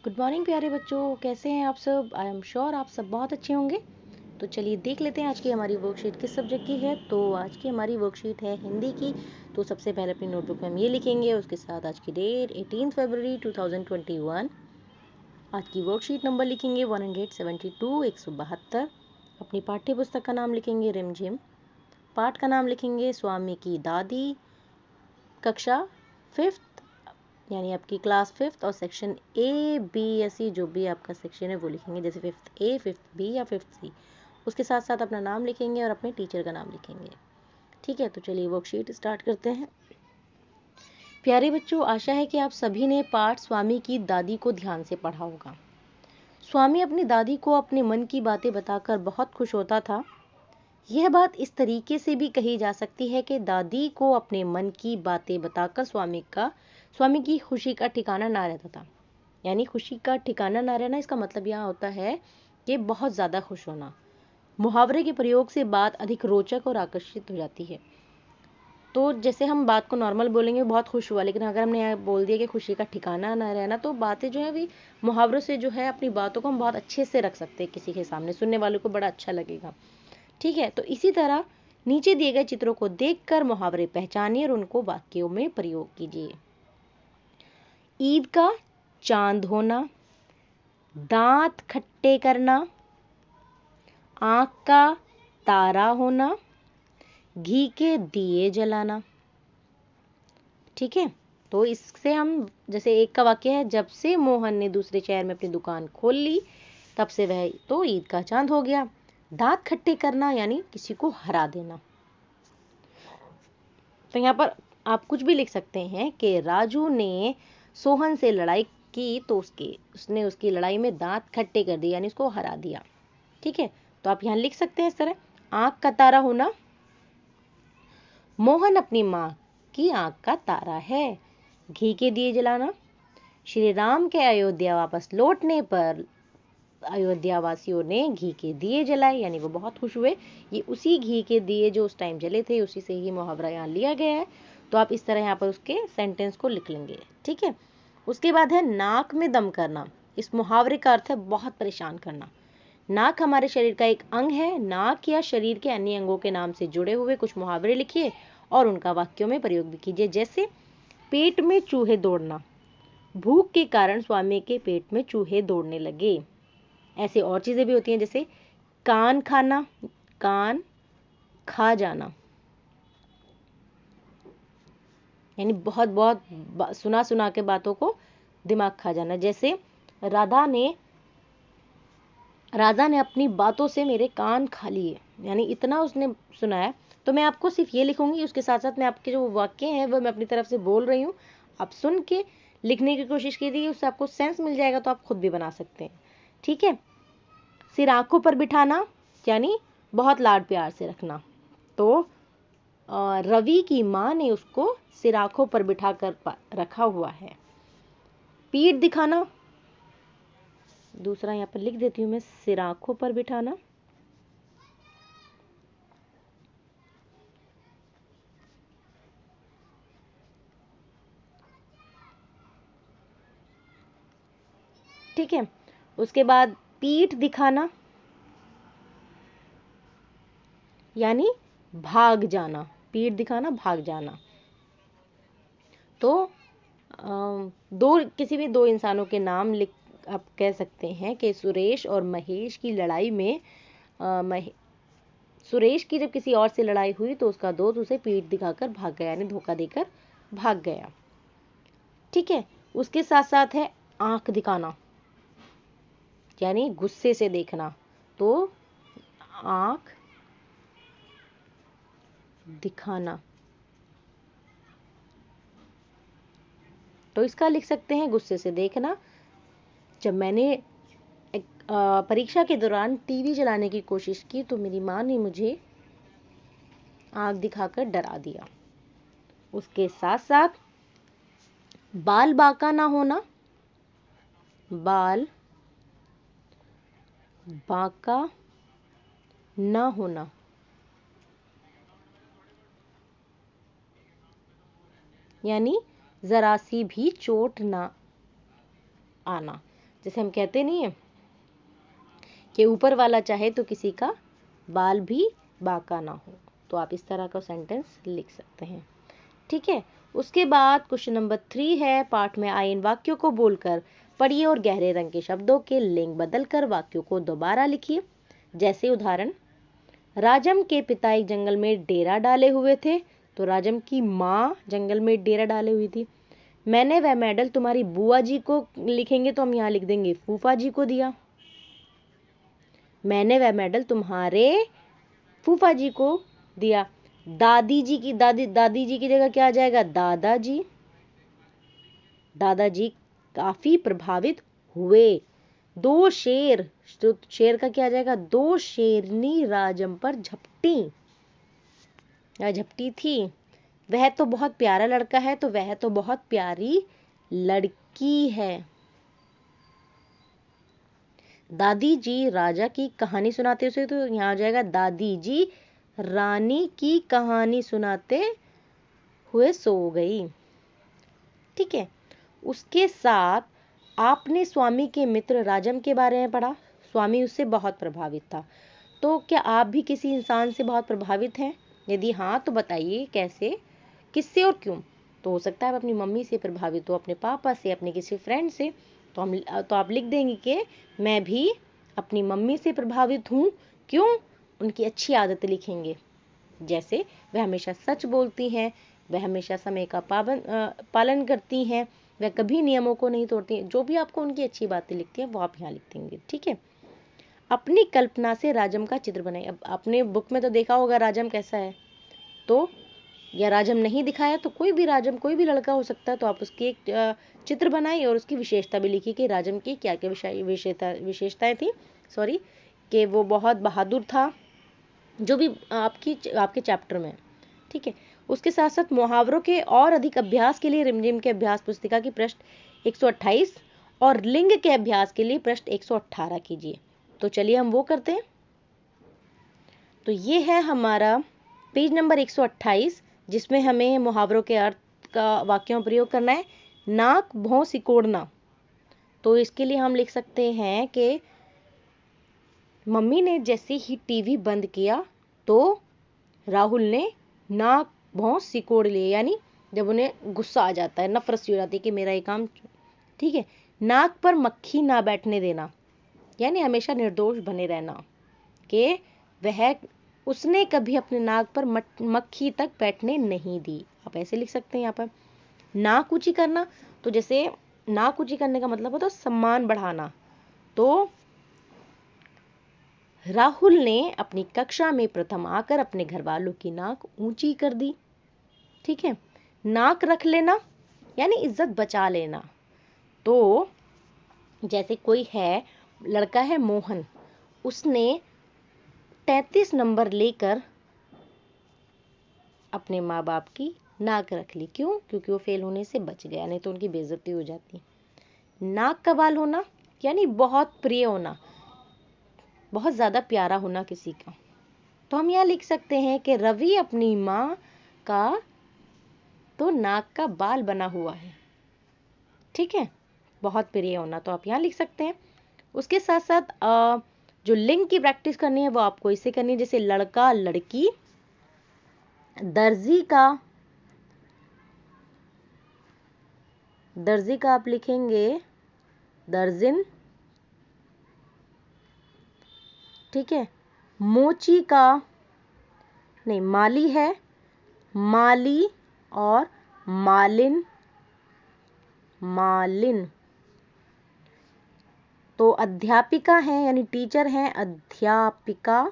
Good morning प्यारे बच्चों, कैसे हैं आप सब। आई एम श्योर आप सब बहुत अच्छे होंगे। तो चलिए देख लेते हैं आज की हमारी वर्कशीट किस सब्जेक्ट की है। तो आज की हमारी वर्कशीट है हिंदी की। तो सबसे पहले अपनी नोटबुक में हम ये लिखेंगे, उसके साथ आज की डेट 18 फरवरी 2021। आज की वर्कशीट नंबर लिखेंगे 172 172। अपनी पाठ्य पुस्तक का नाम लिखेंगे रिमझिम। पाठ का नाम लिखेंगे स्वामी की दादी। कक्षा 5th यानी आपकी क्लास 5th और सेक्शन ए बी या सी, जो भी आपका सेक्शन है वो लिखेंगे, जैसे 5th ए 5th बी या 5th सी। उसके साथ साथ अपना नाम लिखेंगे और अपने टीचर का नाम लिखेंगे। ठीक है, तो चलिए वर्कशीट स्टार्ट करते हैं। प्यारे बच्चों, आशा है कि आप सभी ने पाठ स्वामी की दादी को ध्यान से पढ़ा होगा। स्वामी अपनी दादी को अपने मन की बातें बताकर बहुत खुश होता था। यह बात इस तरीके से भी कही जा सकती है कि दादी को अपने मन की बातें बताकर स्वामी की खुशी का ठिकाना ना रहता था। यानी खुशी का ठिकाना ना रहना, इसका मतलब यहाँ होता है कि बहुत ज़्यादा खुश होना। मुहावरे के प्रयोग से बात अधिक रोचक और आकर्षित हो जाती है। तो जैसे हम बात को नॉर्मल बोलेंगे बहुत खुश हुआ, लेकिन अगर हमने यहाँ बोल दिया कि खुशी का ठिकाना ना रहना, तो बातें जो है भी मुहावरों से जो है अपनी बातों को हम बहुत अच्छे से रख सकते हैं, किसी के सामने सुनने वालों को बड़ा अच्छा लगेगा। ठीक है, तो इसी तरह नीचे दिए गए चित्रों को देखकर मुहावरे पहचानिए और उनको वाक्यों में प्रयोग कीजिए। ईद का चांद होना, दांत खट्टे करना, आंख का तारा होना, घी के दिए जलाना। ठीक है, तो इससे हम, जैसे एक का वाक्य है, जब से मोहन ने दूसरे शहर में अपनी दुकान खोल ली तब से वह तो ईद का चांद हो गया। दांत खट्टे करना यानी किसी को हरा देना। तो यहाँ पर आप कुछ भी लिख सकते हैं कि राजू ने सोहन से लड़ाई की तो उसने उसकी लड़ाई में दांत खट्टे कर दिए, यानी उसको हरा दिया। ठीक है, तो आप यहाँ लिख सकते हैं इस तरह। आंख का तारा होना, मोहन अपनी माँ की आंख का तारा है। घी के दिए जलाना, श्री राम के अयोध्या वापस लौटने पर अयोध्या वासियों ने घी के दिए जलाए, यानी वो बहुत खुश हुए। ये उसी घी के दिए जो उस टाइम जले थे, उसी से ही मुहावरा यहाँ लिया गया है। तो आप इस तरह यहाँ पर उसके सेंटेंस को लिख लेंगे। ठीक है, उसके बाद है नाक में दम करना। इस मुहावरे का अर्थ है बहुत परेशान करना। नाक हमारे शरीर का एक अंग है। नाक या शरीर के अन्य अंगों के नाम से जुड़े हुए कुछ मुहावरे लिखिए और उनका वाक्यों में प्रयोग भी कीजिए। जैसे पेट में चूहे दौड़ना, भूख के कारण स्वामी के पेट में चूहे दौड़ने लगे। ऐसे और चीजें भी होती हैं, जैसे कान खाना, कान खा जाना, यानी बहुत बहुत सुना सुना के बातों को दिमाग खा जाना। जैसे राजा ने अपनी बातों से मेरे कान खा लिए, यानी इतना उसने सुनाया। तो मैं आपको सिर्फ ये लिखूंगी, उसके साथ साथ मैं आपके जो वाक्य हैं वो मैं अपनी तरफ से बोल रही हूँ, आप सुन के लिखने की कोशिश कीजिए, उससे आपको सेंस मिल जाएगा, तो आप खुद भी बना सकते हैं। ठीक है, सिर आंखों पर बिठाना यानी बहुत लाड प्यार से रखना। तो रवि की माँ ने उसको सिर आंखों पर बिठा कर रखा हुआ है। पीठ दिखाना, दूसरा यहाँ पर लिख देती हूँ मैं, सिर आंखों पर बिठाना। ठीक है, उसके बाद पीठ दिखाना यानी भाग जाना। पीठ दिखाना, भाग जाना। तो किसी भी दो इंसानों के नाम लिख आप कह सकते हैं कि सुरेश और महेश की लड़ाई में सुरेश की जब किसी और से लड़ाई हुई तो उसका दोस्त उसे पीठ दिखाकर भाग गया, यानी धोखा देकर भाग गया। ठीक है, उसके साथ साथ है आंख दिखाना, यानी गुस्से से देखना। तो आंख दिखाना, तो इसका लिख सकते हैं गुस्से से देखना। जब मैंने परीक्षा के दौरान टीवी चलाने की कोशिश की तो मेरी माँ ने मुझे आंख दिखाकर डरा दिया। उसके साथ साथ बाल बांका ना होना, बाल बांका ना होना, यानी जरा सी भी चोट ना आना। जैसे हम कहते नहीं है कि ऊपर वाला चाहे तो किसी का बाल भी बांका ना हो, तो आप इस तरह का सेंटेंस लिख सकते हैं। ठीक है, उसके बाद क्वेश्चन नंबर 3 है, पाठ में आए इन वाक्यों को बोलकर पढ़िए और गहरे रंग के शब्दों के लिंग बदलकर वाक्यों को दोबारा लिखिए। जैसे उदाहरण, राजम के पिता एक जंगल में डेरा डाले हुए थे, तो राजम की माँ जंगल में डेरा डाले हुई थी। मैंने वह मेडल तुम्हारी बुआ जी को लिखेंगे तो हम यहाँ लिख देंगे फूफा जी को दिया। मैंने वह मेडल तुम्हारे फूफा जी को दिया। दादी जी की जगह क्या आ जाएगा, दादाजी। दादाजी काफी प्रभावित हुए। दो शेर, तो शेर का क्या आ जाएगा, दो शेरनी राजम पर झपटी या झपटी थी। वह तो बहुत प्यारा लड़का है, तो वह तो बहुत प्यारी लड़की है। दादी जी राजा की कहानी सुनाते हुए, तो यहाँ आ जाएगा दादी जी रानी की कहानी सुनाते हुए सो गई। ठीक है, उसके साथ आपने स्वामी के मित्र राजम के बारे में पढ़ा। स्वामी उससे बहुत प्रभावित था। तो क्या आप भी किसी इंसान से बहुत प्रभावित हैं? यदि हाँ तो बताइए कैसे, किससे और क्यों। तो हो सकता है आप अपनी मम्मी से प्रभावित हो, अपने पापा से, अपने किसी फ्रेंड से। तो आप लिख देंगे कि मैं भी अपनी मम्मी से प्रभावित हूँ। क्यों? उनकी अच्छी आदतें लिखेंगे। जैसे वह हमेशा सच बोलती हैं, वह हमेशा समय का पालन करती हैं, वह कभी नियमों को नहीं तोड़ती हैं। जो भी आपको उनकी अच्छी बातें लिखती हैं वो आप यहाँ लिख देंगे। ठीक है, अपनी कल्पना से राजम का चित्र बनाए। अब आपने बुक में तो देखा होगा राजम कैसा है, तो या राजम नहीं दिखाया तो कोई भी राजम, कोई भी लड़का हो सकता है, तो आप उसकी एक चित्र बनाइए और उसकी विशेषता भी लिखिए कि राजम की क्या क्या विशेषताएं थी, कि वो बहुत बहादुर था, जो भी आपके चैप्टर में। ठीक है, उसके साथ साथ मुहावरों के और अधिक अभ्यास के लिए रिमझिम के अभ्यास पुस्तिका की पृष्ठ 128 और लिंग के अभ्यास के लिए पृष्ठ 118 कीजिए। तो चलिए हम वो करते हैं। तो ये है हमारा पेज नंबर 128, जिसमें हमें मुहावरों के अर्थ का वाक्यों प्रयोग करना है। नाक भौं सिकोड़ना, तो इसके लिए हम लिख सकते हैं कि मम्मी ने जैसे ही टीवी बंद किया तो राहुल ने नाक भौं सिकोड़ लिए, यानी जब उन्हें गुस्सा आ जाता है, नफरत सी हो जाती है कि मेरा ये काम। ठीक है, नाक पर मक्खी ना बैठने देना, यानी हमेशा निर्दोष बने रहना, कि वह उसने कभी अपने नाक पर मक्खी तक बैठने नहीं दी। आप ऐसे लिख सकते हैं यहाँ पर। नाक ऊंची करना, तो जैसे नाक ऊंची करने का मतलब होता है सम्मान बढ़ाना। तो राहुल ने अपनी कक्षा में प्रथम आकर अपने घर वालों की नाक ऊंची कर दी। ठीक है, नाक रख लेना यानी इज्जत बचा लेना। तो जैसे कोई है, लड़का है मोहन, उसने 33 नंबर लेकर अपने माँ बाप की नाक रख ली। क्यों? क्योंकि वो फेल होने से बच गया, नहीं तो उनकी बेइज्जती हो जाती। नाक का बाल होना यानी बहुत प्रिय होना, बहुत ज्यादा प्यारा होना किसी का। तो हम यहाँ लिख सकते हैं कि रवि अपनी माँ का तो नाक का बाल बना हुआ है। ठीक है, बहुत प्रिय होना, तो आप यहाँ लिख सकते हैं। उसके साथ साथ जो लिंग की प्रैक्टिस करनी है वो आपको इससे करनी है, जैसे लड़का लड़की, दर्जी का आप लिखेंगे दर्जिन। ठीक है, मोची का नहीं, माली है माली, और मालिन मालिन। तो अध्यापिका है यानी टीचर है अध्यापिका,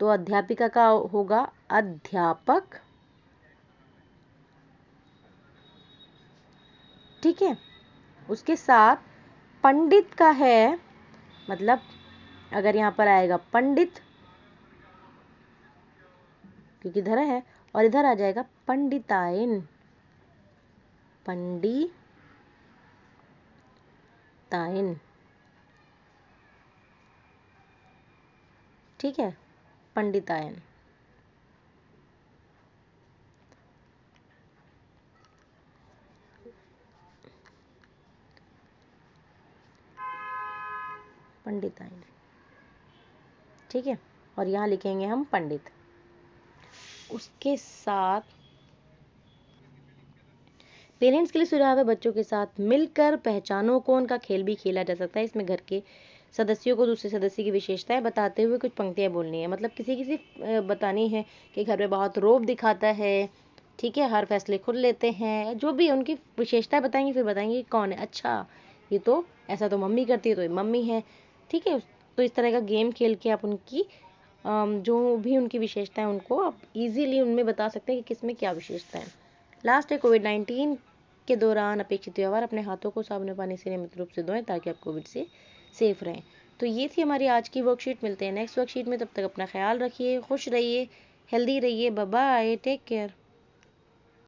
तो अध्यापिका का होगा अध्यापक। ठीक है, उसके साथ पंडित का है, मतलब अगर यहाँ पर आएगा पंडित, क्योंकि इधर है, और इधर आ जाएगा पंडिताइन, पंडिताइन। ठीक है, पंडितायन। पंडित आएंगे, ठीक है, और यहाँ लिखेंगे हम पंडित। उसके साथ पेरेंट्स के लिए सुझाव है, बच्चों के साथ मिलकर पहचानो कौन का खेल भी खेला जा सकता है। इसमें घर के सदस्यों को दूसरे सदस्य की विशेषताएं बताते हुए कुछ पंक्तियां बोलनी है। मतलब किसी किसी बतानी है कि घर में बहुत रोब दिखाता है, ठीक है, हर फैसले खुद लेते हैं, जो भी उनकी विशेषताएं बताएंगे, फिर बताएंगे कौन है। अच्छा, ये तो ऐसा तो मम्मी करती है, तो ये मम्मी है, ठीक है। तो इस तरह का गेम खेल के आप उनकी जो भी उनकी विशेषताएं उनको आप इजीली उनमें बता सकते हैं कि किसमें क्या विशेषता है। लास्ट है, कोविड-19 के दौरान अपेक्षित व्यवहार, अपने हाथों को साबुन पानी से नियमित रूप से धोएं ताकि आप कोविड से सेफ रहें। तो ये थी हमारी आज की वर्कशीट। मिलते हैं नेक्स्ट वर्कशीट में, तब तक अपना ख्याल रखिए, खुश रहिए, हेल्दी रहिए, बाय बाय, टेक केयर।